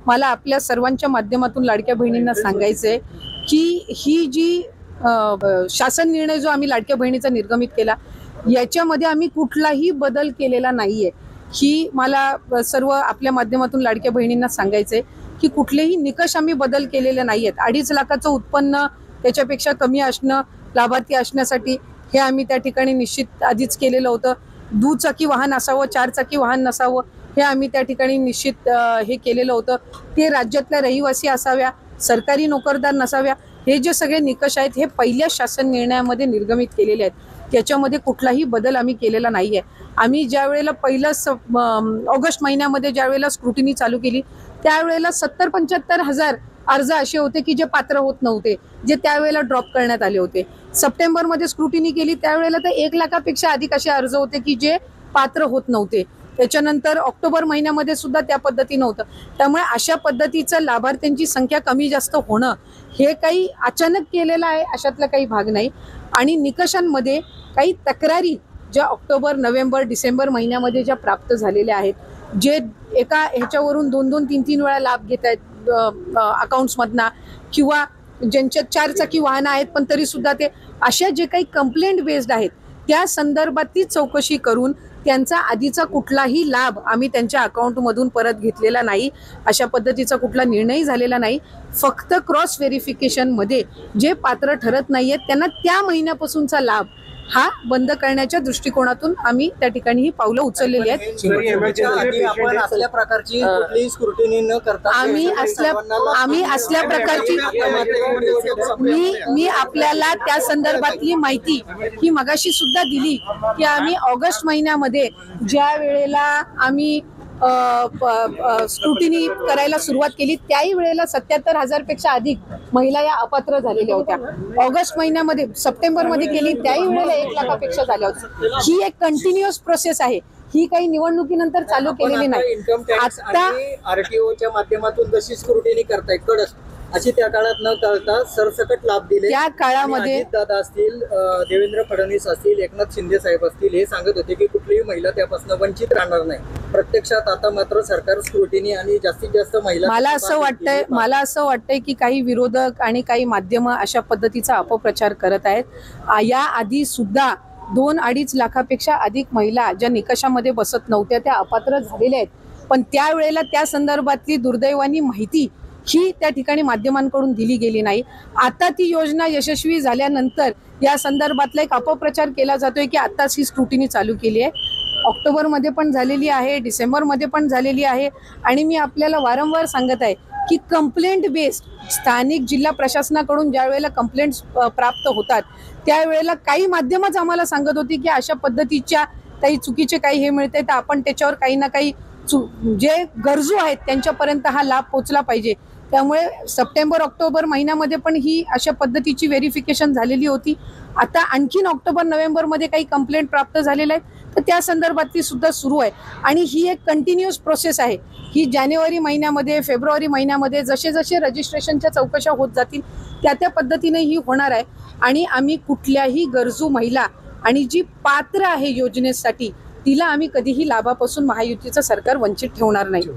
मला आपल्या सर्वांच्या माध्यमातून लाडक्या बहिणींना सांगायचंय की ही जी शासन निर्णय जो आम्ही लाडक्या बहिणीचा निर्गमित केला याच्यामध्ये आम्ही कुठलाही बदल केलेला नाहीये। ही मला सर्व आपल्या माध्यमातून लाडक्या बहिणींना सांगायचंय की कुठलेही निकष आम्ही बदल केलेले नाहीयेत। 2.5 लाखाचं उत्पन्न त्याच्यापेक्षा कमी असणं लाभार्थी असण्यासाठी हे आम्ही त्या ठिकाणी निश्चित आधीच केलेलं होतं। दुचाकी वाहन असावं 4 चाकी वाहन नसावं हे आम्ही त्या ठिकाणी निश्चित हे केलेलं होतं। ते राज्यातल्या रहिवासी असाव्या, सरकारी नोकरदार नसाव्या, हे जे सगळे निकष आहेत हे पहिल्या शासन निर्णयामध्ये निर्गमित केलेले आहेत। त्याच्यामध्ये कुठलाही बदल आम्ही केलेला नाहीये। आम्ही ज्या वेळेला पहिलं ऑगस्ट महिन्यामध्ये ज्या वेळेला स्क्रुटिनी चालू केली त्यावेळेला 70-75 हजार अर्ज असे होते की जे पात्र होत नव्हते, जे त्यावेळेला ड्रॉप करण्यात आले होते। सप्टेंबर मध्ये स्क्रुटिनी केली त्यावेळेला तर 1 लाखापेक्षा अधिक असे अर्ज होते की जे पात्र होत नव्हते। त्याच्यानंतर ऑक्टोबर महिन्यामध्ये सुद्धा त्या पद्धतीने होतं। त्यामुळे अशा पद्धतीचं लाभार्थ्यांची संख्या कमी जास्त होणं हे काही अचानक केलेलं आहे अशातला काही भाग नाही। आणि निकषांमध्ये काही तक्रारी ज्या ऑक्टोबर, नोव्हेंबर, डिसेंबर महिन्यामध्ये ज्या प्राप्त झालेल्या आहेत, जे एका ह्याच्यावरून 2-2, 3-3 वेळा लाभ घेत आहेत अकाउंट्समधनं, किंवा ज्यांच्या 4 चाकी वाहनं आहेत पण तरी सुद्धा ते अशा जे काही कंप्लेंट बेस्ड आहेत त्या संदर्भातली चौकशी करून त्यांचा आधीचा कुठलाही लाभ आम्ही त्यांच्या अकाउंटमधून परत घेतलेला नाही। अशा पद्धतीचा कुठला निर्णय झालेला नाही। फक्त क्रॉस व्हेरिफिकेशनमध्ये जे पात्र ठरत नाहीयेत त्यांना त्या महिन्यापासूनचा लाभ हा बंद करण्याच्या दृष्टिकोनातून आम्ही त्या ठिकाणी ही पावलं उचललेली आहेत। आम्ही असल्या प्रकारची मी आपल्याला त्या संदर्भातली माहिती ही मगाशी सुद्धा दिली की आम्ही ऑगस्ट महिन्यामध्ये ज्या वेळेला आम्ही स्क्रुटिनी करायला सुरुवात केली त्याही वेळेला 77 हजारपेक्षा अधिक महिला या अपात्र झालेल्या होत्या। ऑगस्ट महिन्यामध्ये, सप्टेंबर मध्ये केली त्याही वेळेला 1 लाखापेक्षा झाल्या होत्या। ही एक कंटिन्युअस प्रोसेस आहे, ही काही निवडणुकीनंतर चालू केलेली नाही। आता आरटीओच्या माध्यमातून जशी स्क्रुटिनी करतायत कडक अशी त्या काळात न करता सरसकट लाभ दिले। त्या काळामध्ये दादा असतील, देवेंद्र फडणवीस असतील, एकनाथ शिंदे साहेब असतील, हे सांगत होते की कुठलीही महिला त्यापासून वंचित राहणार नाही। प्रत्यक्षात आता मात्र सरकार स्क्रुटिनी आणि जास्तीत जास्त महिला, मला असं वाटतंय की काही विरोधक आणि काही माध्यम अशा पद्धतीचा अपप्रचार करत आहेत। या आधी सुद्धा 2-2.5 लाखापेक्षा अधिक महिला ज्या निकषामध्ये बसत नव्हत्या त्या अपात्र झालेल्या आहेत, पण त्यावेळेला त्या संदर्भातली दुर्दैवानी माहिती ही त्या ठिकाणी माध्यमांकडून दिली गेली नाही। आता ती योजना यशस्वी झाल्यानंतर या संदर्भातला एक अपप्रचार केला जातोय की आताच ही स्क्रुटिनी चालू केली आहे। ऑक्टोबर मध्ये पण झालेली आहे, डिसेंबर मध्ये पण झालेली आहे। आणि मी आपल्याला वारंवार सांगत आहे की कंप्लेंट बेस्ड स्थानिक जिल्हा प्रशासनाकडून ज्या वेळेला कंप्लेंट्स प्राप्त होतात त्यावेळेला काही माध्यमच आम्हाला सांगत होती की अशा पद्धतीच्या काही चुकीचे काही हे मिळते तर आपण त्याच्यावर काही ना काही जे गरजू आहेत त्यांच्यापर्यंत हा लाभ पोहोचला पाहिजे। त्यामुळे सप्टेंबर, ऑक्टोबर महिन्यामध्ये पण ही अशा पद्धतीची व्हेरिफिकेशन झालेली होती। आता आणखीन ऑक्टोबर, नोव्हेंबर मध्ये काही कंप्लेंट प्राप्त झालेल्या आहेत तर त्या संदर्भातली सुद्धा सुरू आहे। आणि ही एक कंटिन्युअस प्रोसेस आहे। ही जानेवारी महिन्यामध्ये, फेब्रुवारी महिन्यामध्ये जसे जसे रजिस्ट्रेशनच्या चौकशा होत जातील त्या पद्धतीने ही होणार आहे। आणि आम्ही कुठल्याही गरजू महिला आणि जी पात्र आहे योजनेसाठी तिला आम्ही कधीही लाभापासून महायुतीचं सरकार वंचित ठेवणार नाही।